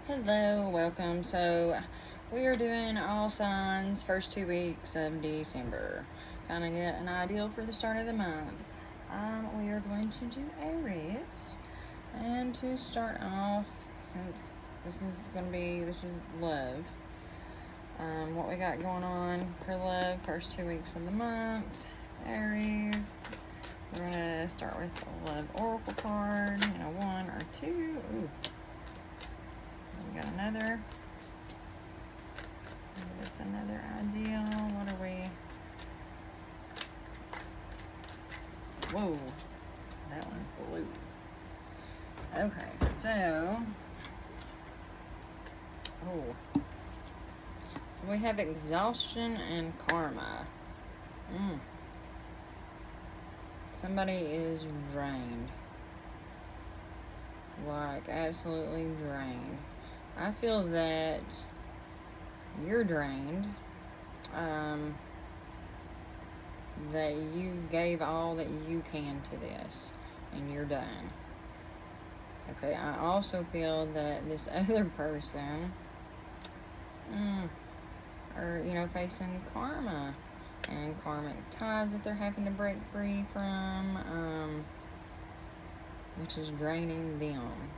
Hello, welcome. So, we are doing all signs first 2 weeks of December. Kind of get an idea for the start of the month. We are going to do Aries. And to start off, since this is love. What we got going on for love, first 2 weeks of the month. Aries. We're going to start with a love oracle card, one or two. Ooh. We got another. Give us another idea. What are we? Whoa. That one flew. Okay, so. So we have exhaustion and karma. Somebody is drained. Like, absolutely drained. I feel that you're drained, that you gave all that you can to this, and you're done. Okay, I also feel that this other person are, facing karma, and karmic ties that they're having to break free from, which is draining them.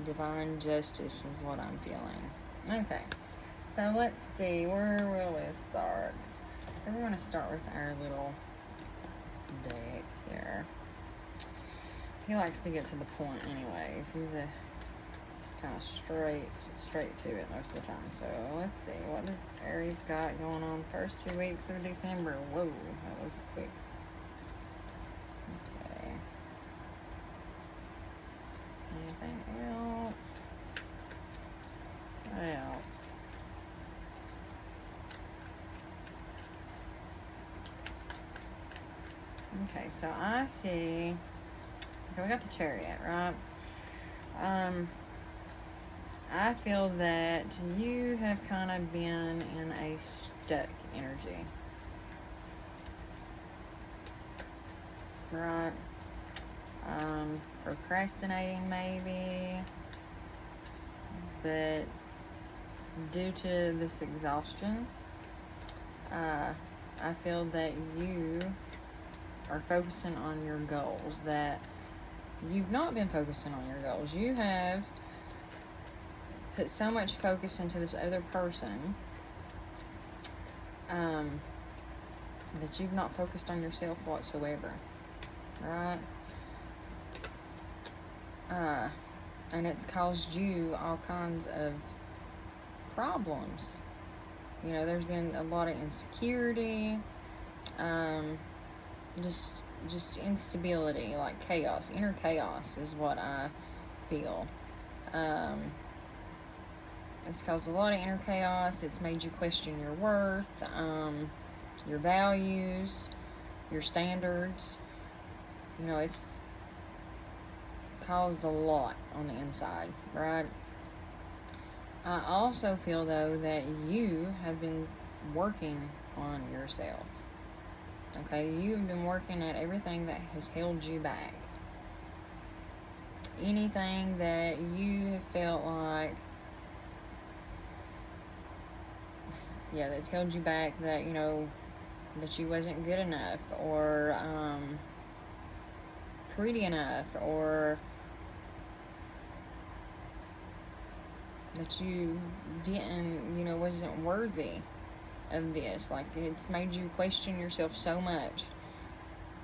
Divine justice is what I'm feeling. Okay, so let's see, where will we start? So we're going to start with our little deck here. He likes to get to the point anyways. He's a kind of straight to it most of the time. So let's see, what does Aries got going on first 2 weeks of December? Whoa, that was quick. Okay. Anything else? What else? Okay, so I see. Okay, we got the Chariot, right? I feel that you have kind of been in a stuck energy, right? Procrastinating maybe, but due to this exhaustion, I feel that you are focusing on your goals, that you've not been focusing on your goals. You have put so much focus into this other person that you've not focused on yourself whatsoever, right? And it's caused you all kinds of problems. There's been a lot of insecurity, just instability, like chaos. Inner chaos is what I feel. It's caused a lot of inner chaos. It's made you question your worth, your values, your standards. It's caused a lot on the inside, right? I also feel, though, that you have been working on yourself. Okay, you've been working at everything that has held you back. Anything that you have felt like, that's held you back, that, that you wasn't good enough, or pretty enough, or that you didn't, wasn't worthy of this. Like, it's made you question yourself so much,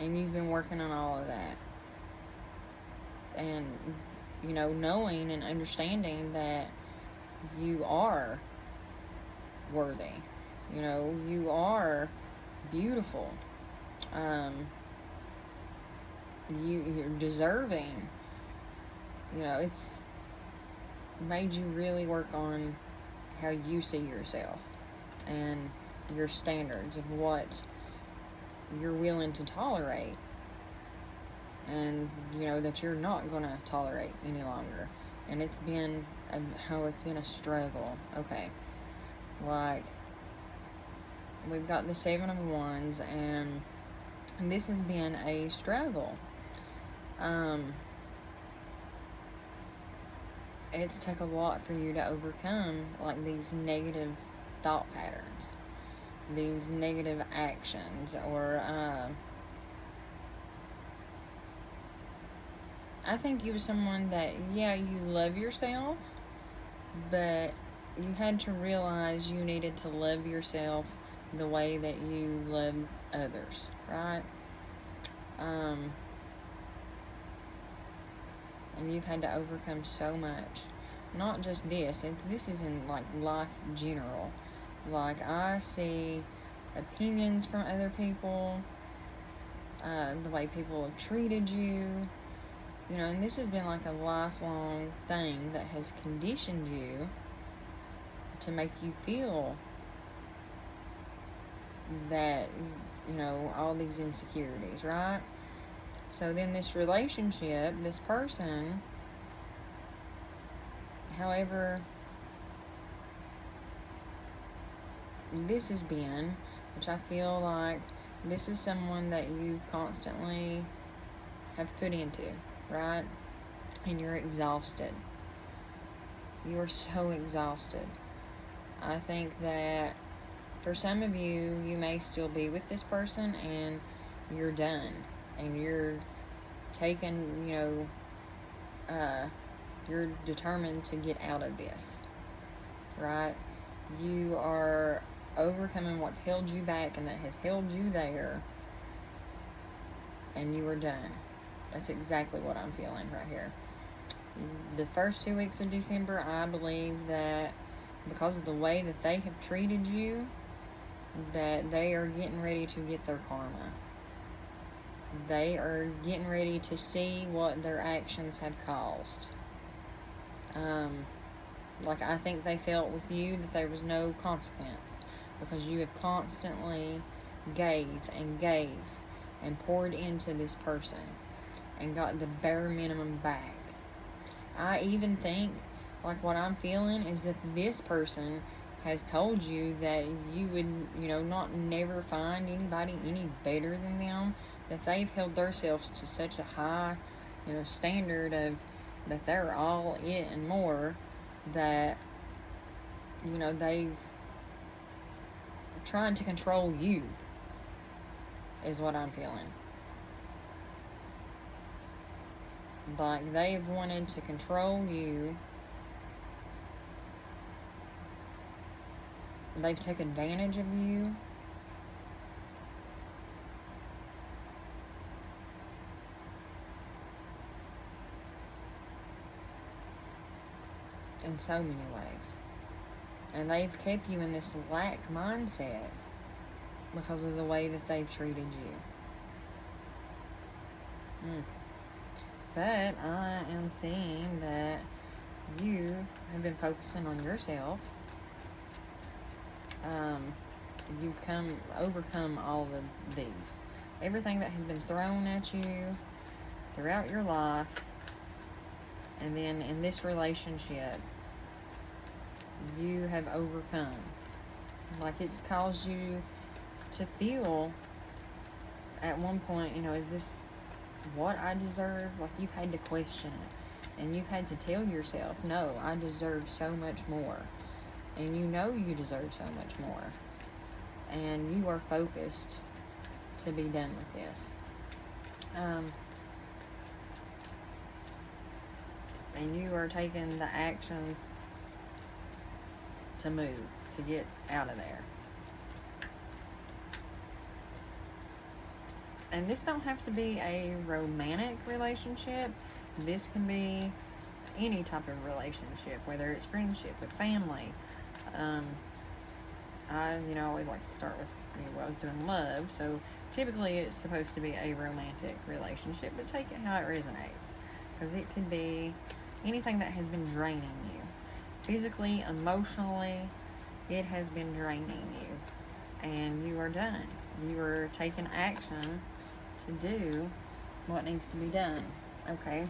and you've been working on all of that, and knowing and understanding that you are worthy, you are beautiful, you're deserving. It's made you really work on how you see yourself and your standards of what you're willing to tolerate, and that you're not going to tolerate any longer. And it's been a struggle. Okay, like, we've got the 7 of Wands, and this has been a struggle. it's took a lot for you to overcome, like, these negative thought patterns, these negative actions, or I think you were someone that, yeah, you love yourself, but you had to realize you needed to love yourself the way that you love others, right? And you've had to overcome so much. Not just this. This is in, like, life general. Like, I see opinions from other people, the way people have treated you, you know, and this has been like a lifelong thing that has conditioned you to make you feel that, you know, all these insecurities, right? So then this relationship, this person, however this has been, which I feel like this is someone that you constantly have put into, right? And you're exhausted. You are so exhausted. I think that for some of you, you may still be with this person and you're done. And you're taking, you know, you're determined to get out of this, right? You are overcoming what's held you back and that has held you there, and you are done. That's exactly what I'm feeling right here. The first 2 weeks of December, I believe that because of the way that they have treated you, that they are getting ready to get their karma. They are getting ready to see what their actions have caused. Like, I think they felt with you that there was no consequence because you have constantly gave and poured into this person and got the bare minimum back. I even think, like, what I'm feeling is that this person has told you that you would, you know, never find anybody any better than them, that they've held themselves to such a high, you know, standard of that they're all it and more, that, you know, they've trying to control you is what I'm feeling. Like, they've wanted to control you. They've taken advantage of you. In so many ways. And they've kept you in this lack mindset because of the way that they've treated you. But I am seeing that you have been focusing on yourself. You've overcome all of these. Everything that has been thrown at you throughout your life. And then in this relationship, you have overcome. Like, it's caused you to feel at one point, you know, is this what I deserve? Like, you've had to question it. And you've had to tell yourself, no, I deserve so much more. And you know you deserve so much more. And you are focused to be done with this. And you are taking the actions to move, to get out of there. And this don't have to be a romantic relationship. This can be any type of relationship, whether it's friendship, with family. I, you know, always like to start with, you know, what I was doing love. So typically it's supposed to be a romantic relationship, but take it how it resonates. Because it could be anything that has been draining you. Physically, emotionally, it has been draining you. And you are done. You are taking action to do what needs to be done. Okay.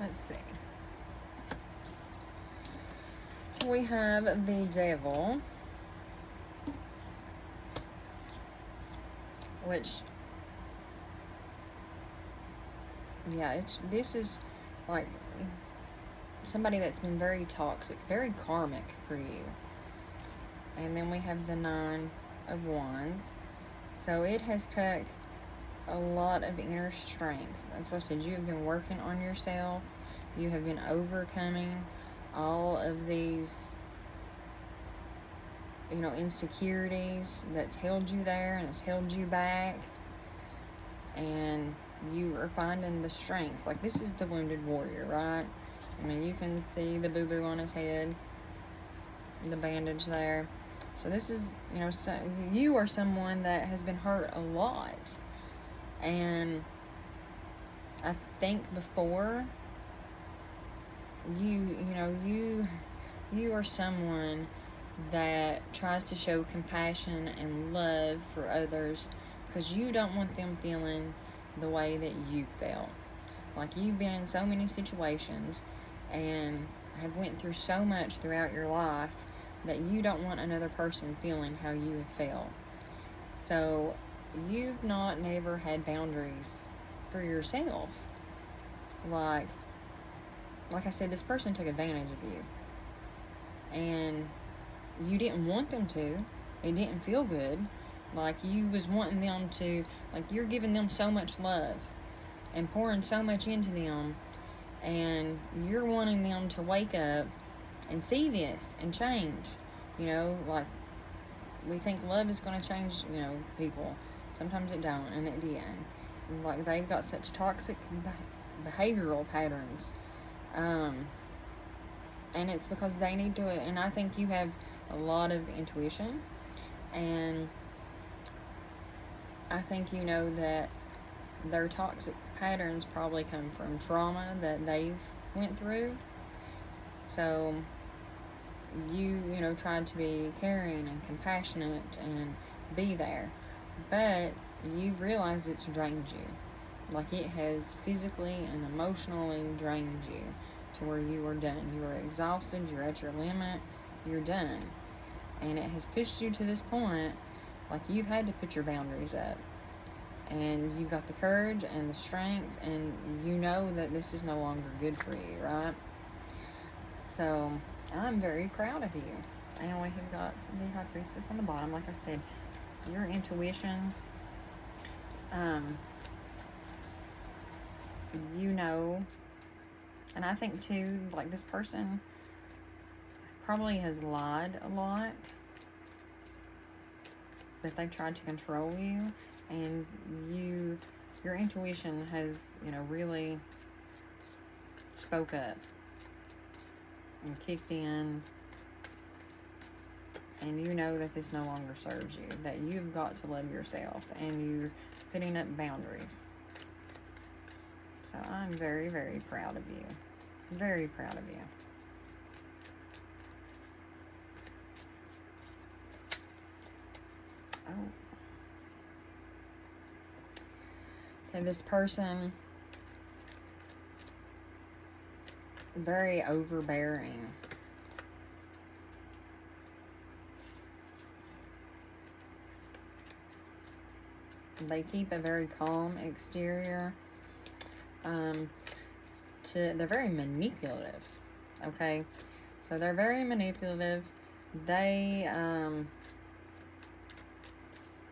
Let's see. We have the Devil, which, yeah, this is like, somebody that's been very toxic, very karmic for you. And then we have the Nine of Wands. So it has took a lot of inner strength. That's why I said you have been working on yourself. You have been overcoming all of these, insecurities that's held you there and has held you back. And you are finding the strength. Like, this is the wounded warrior, right? I mean, you can see the boo-boo on his head, the bandage there. So this is, so you are someone that has been hurt a lot. And I think before, you are someone that tries to show compassion and love for others because you don't want them feeling the way that you felt. Like, you've been in so many situations and have went through so much throughout your life that you don't want another person feeling how you have felt. So you've never had boundaries for yourself. Like I said, this person took advantage of you. And you didn't want them to. It didn't feel good. Like, you was wanting them to, like, you're giving them so much love and pouring so much into them. And you're wanting them to wake up and see this and change. Like, we think love is going to change, people. Sometimes it don't, and it didn't. Like, they've got such toxic behavioral patterns. And it's because they need to, and I think you have a lot of intuition. And I think you know that their toxic patterns probably come from trauma that they've went through. So you tried to be caring and compassionate and be there, but you realized it's drained you. Like, it has physically and emotionally drained you to where you are done. You are exhausted, you're at your limit, you're done. And it has pushed you to this point, like, you've had to put your boundaries up. And you've got the courage and the strength, and you know that this is no longer good for you, right? So I'm very proud of you. And we have got the High Priestess on the bottom. Like I said, your intuition, and I think too, like, this person probably has lied a lot, but they've tried to control you, and your intuition has, really spoke up and kicked in, and you know that this no longer serves you, that you've got to love yourself, and you're putting up boundaries. So I'm very, very proud of you. Very proud of you. Oh. Okay, this person, very overbearing. They keep a very calm exterior. They're very manipulative. Okay, so they're very manipulative. They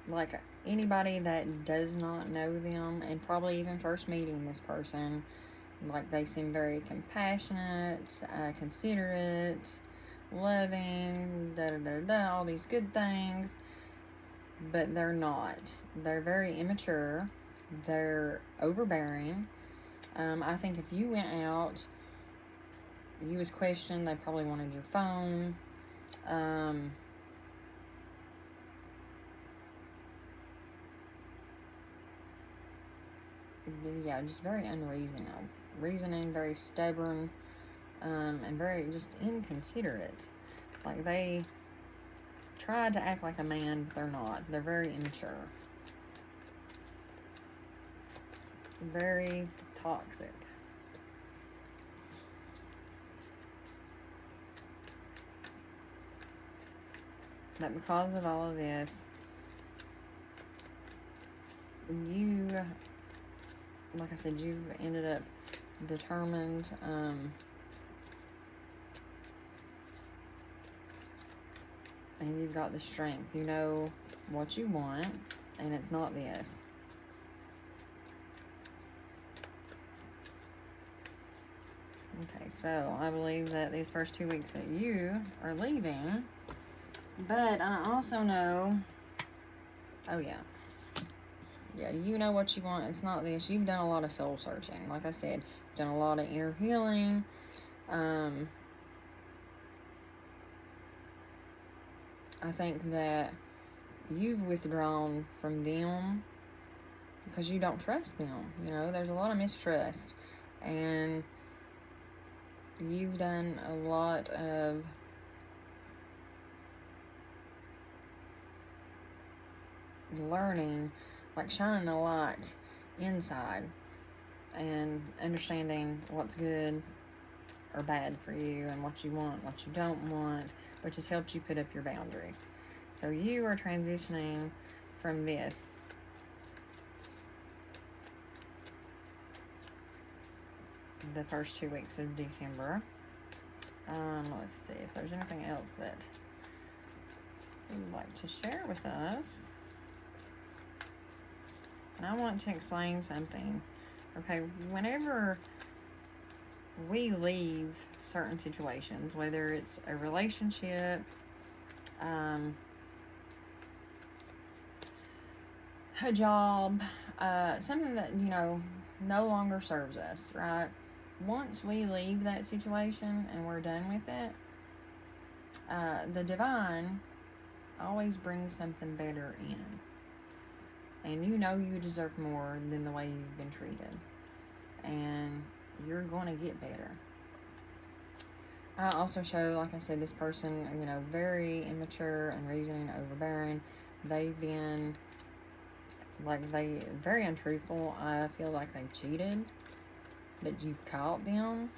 like, anybody that does not know them, and probably even first meeting this person, like, they seem very compassionate, considerate, loving, all these good things, but they're not. They're very immature. They're overbearing. I think if you went out, you was questioned, they probably wanted your phone. Yeah, just very unreasoning, very stubborn, and very just inconsiderate. Like, they tried to act like a man, but they're not. They're very immature. Very toxic. But because of all of this, you, like I said, you've ended up determined and you've got the strength. You know what you want, and it's not this. Okay, so I believe that these first 2 weeks that you are leaving, but I also know, oh yeah, you know what you want. It's not this. You've done a lot of soul searching. Like I said, you've done a lot of inner healing. I think that you've withdrawn from them because you don't trust them. You know, there's a lot of mistrust, and you've done a lot of learning, like shining a light inside and understanding what's good or bad for you and what you want, what you don't want, which has helped you put up your boundaries. So you are transitioning from this the first 2 weeks of December. Let's see if there's anything else that you would like to share with us. And I want to explain something. Okay, whenever we leave certain situations, whether it's a relationship, a job, something that, you know, no longer serves us, right? Once we leave that situation and we're done with it, the divine always brings something better in. And you know you deserve more than the way you've been treated. And you're going to get better. I also show, like I said, this person, you know, very immature, unreasoning, overbearing. They've been, very untruthful. I feel like they cheated. That you've caught them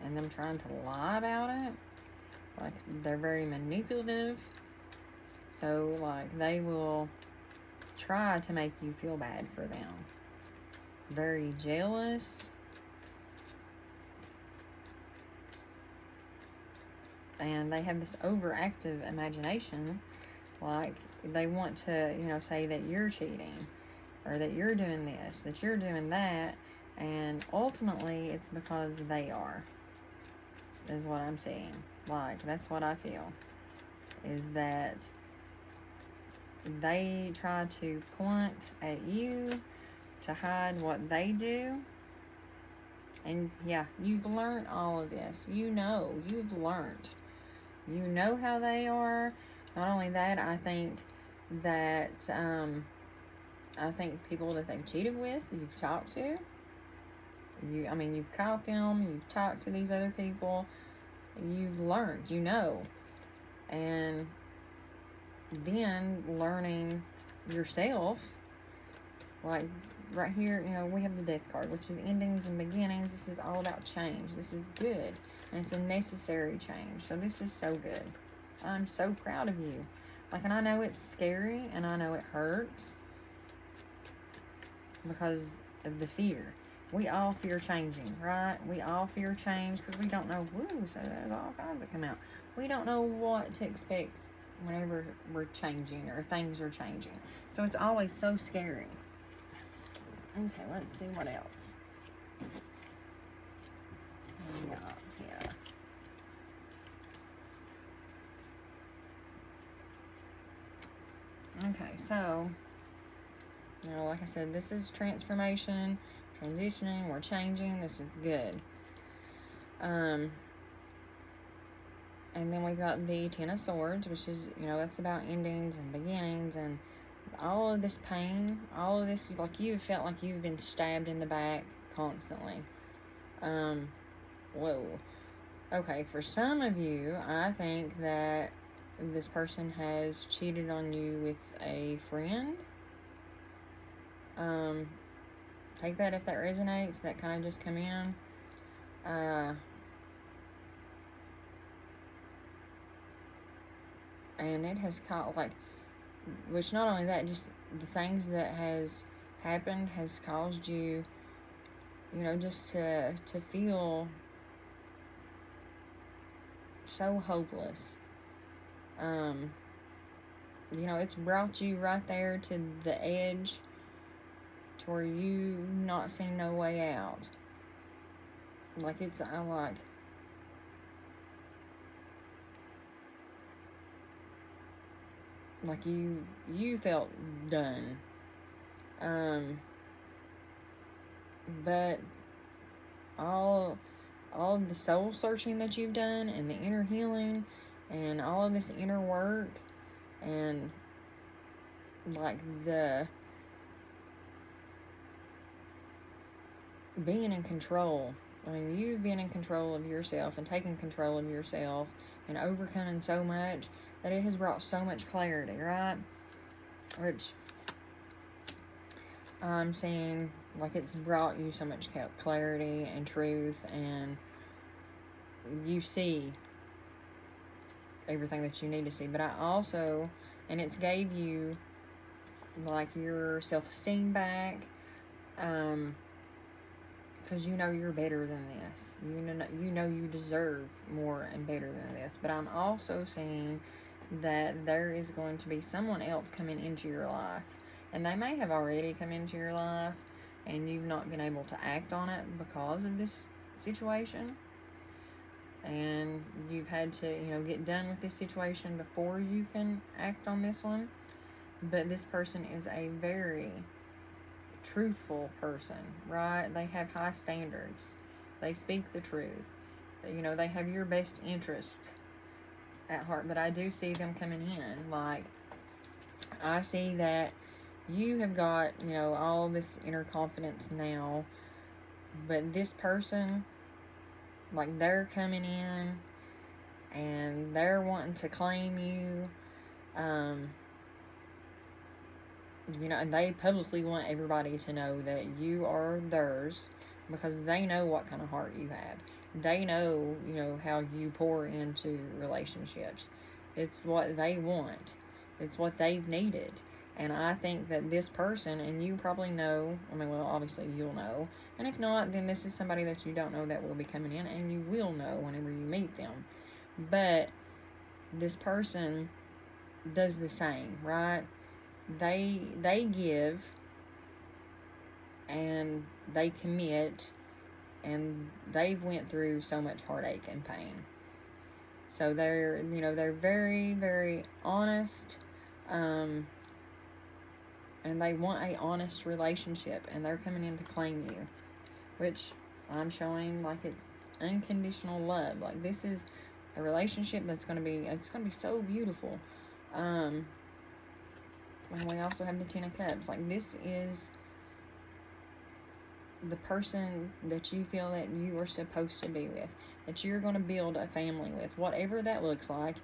and them trying to lie about it. Like, they're very manipulative. So, like, they will try to make you feel bad for them. Very jealous. And they have this overactive imagination. Like, they want to, you know, say that you're cheating. Or that you're doing this. That you're doing that. And ultimately, it's because they are. Is what I'm seeing. Like, that's what I feel. Is that they try to point at you to hide what they do. And yeah, you've learned all of this. You know, you've learned. You know how they are. Not only that, I think that, people that they've cheated with, you've talked to. You've caught them, you've talked to these other people, you've learned, you know. And then learning yourself, like right here, you know, we have the death card, which is endings and beginnings. This is all about change. This is good, and it's a necessary change. So this is so good. I'm so proud of you. Like, and I know it's scary, and I know it hurts because of the fear. We all fear changing, right? We all fear change because we don't know. So there's all kinds that come out. We don't know what to expect whenever we're changing or things are changing. So it's always so scary. Okay, let's see what else we got here. Okay, so, you know, like I said, this is transformation, transitioning, we're changing, this is good. And then we've got the Ten of Swords, which is, you know, that's about endings and beginnings and all of this pain, all of this, like you felt like you've been stabbed in the back constantly. Whoa. Okay, for some of you, I think that this person has cheated on you with a friend. Take that if that resonates. That kind of just come in. And it has caught, like, which not only that, just the things that has happened has caused you, you know, just to feel so hopeless. you know, it's brought you right there to the edge to where you not seen no way out. Like, it's, like you felt done. But all of the soul searching that you've done, and the inner healing, and all of this inner work, and like the being in control. I mean, you've been in control of yourself and taken control of yourself and overcoming so much that it has brought so much clarity, right? Which I'm seeing, like, it's brought you so much clarity and truth, and you see everything that you need to see. But I also, and it's gave you, like, your self-esteem back, because you know you're better than this. You know you deserve more and better than this. But I'm also seeing that there is going to be someone else coming into your life, and they may have already come into your life, and you've not been able to act on it because of this situation, and you've had to, you know, get done with this situation before you can act on this one. But this person is a very truthful person, right? They have high standards. They speak the truth. You know, they have your best interest at heart. But I do see them coming in. Like, I see that you have got, you know, all this inner confidence now, but this person, like, they're coming in and they're wanting to claim you. You know, and they publicly want everybody to know that you are theirs, because they know what kind of heart you have. They know, you know, how you pour into relationships. It's what they want. It's what they've needed. And I think that this person, and you probably know, I mean, well, obviously you'll know. And if not, then this is somebody that you don't know that will be coming in, and you will know whenever you meet them. But this person does the same, right? They give, and they commit, and they've went through so much heartache and pain. So they're, you know, they're very, very honest, and they want a honest relationship, and they're coming in to claim you, which I'm showing like it's unconditional love. Like, this is a relationship that's going to be, it's going to be so beautiful. And we also have the Ten of Cups. Like, this is the person that you feel that you are supposed to be with, that you're going to build a family with, whatever that looks like.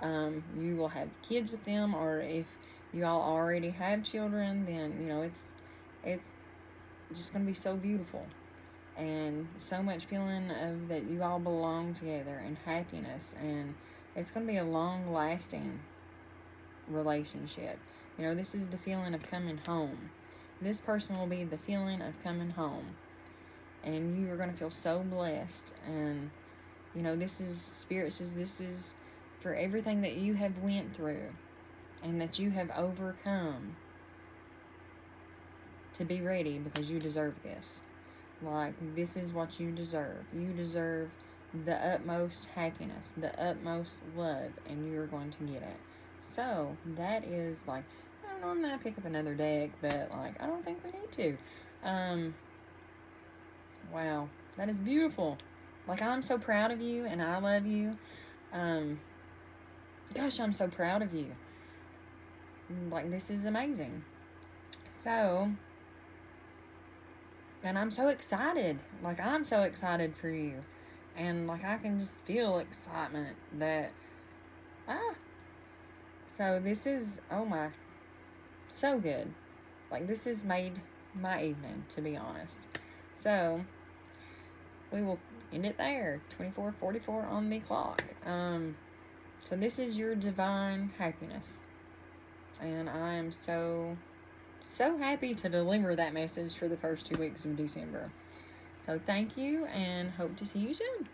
You will have kids with them, or if you all already have children, then, you know, it's just going to be so beautiful, and so much feeling of that you all belong together, and happiness, and it's going to be a long-lasting relationship. You know, this is the feeling of coming home. This person will be the feeling of coming home, and you are going to feel so blessed. And, you know, this is, Spirit says, this is for everything that you have went through and that you have overcome, to be ready, because you deserve this. Like, this is what you deserve. You deserve the utmost happiness, the utmost love, and you're going to get it. So that is, like, I don't know, I'm gonna pick up another deck, but, like, I don't think we need to. Wow, that is beautiful. Like, I'm so proud of you, and I love you. Gosh, I'm so proud of you. Like, this is amazing. So, and I'm so excited. Like, I'm so excited for you. And, like, I can just feel excitement that, So this is, oh my, so good. Like, this has made my evening, to be honest. So, we will end it there. 24:44 on the clock. So this is your divine happiness. And I am so happy to deliver that message for the first 2 weeks of December. So thank you, and hope to see you soon.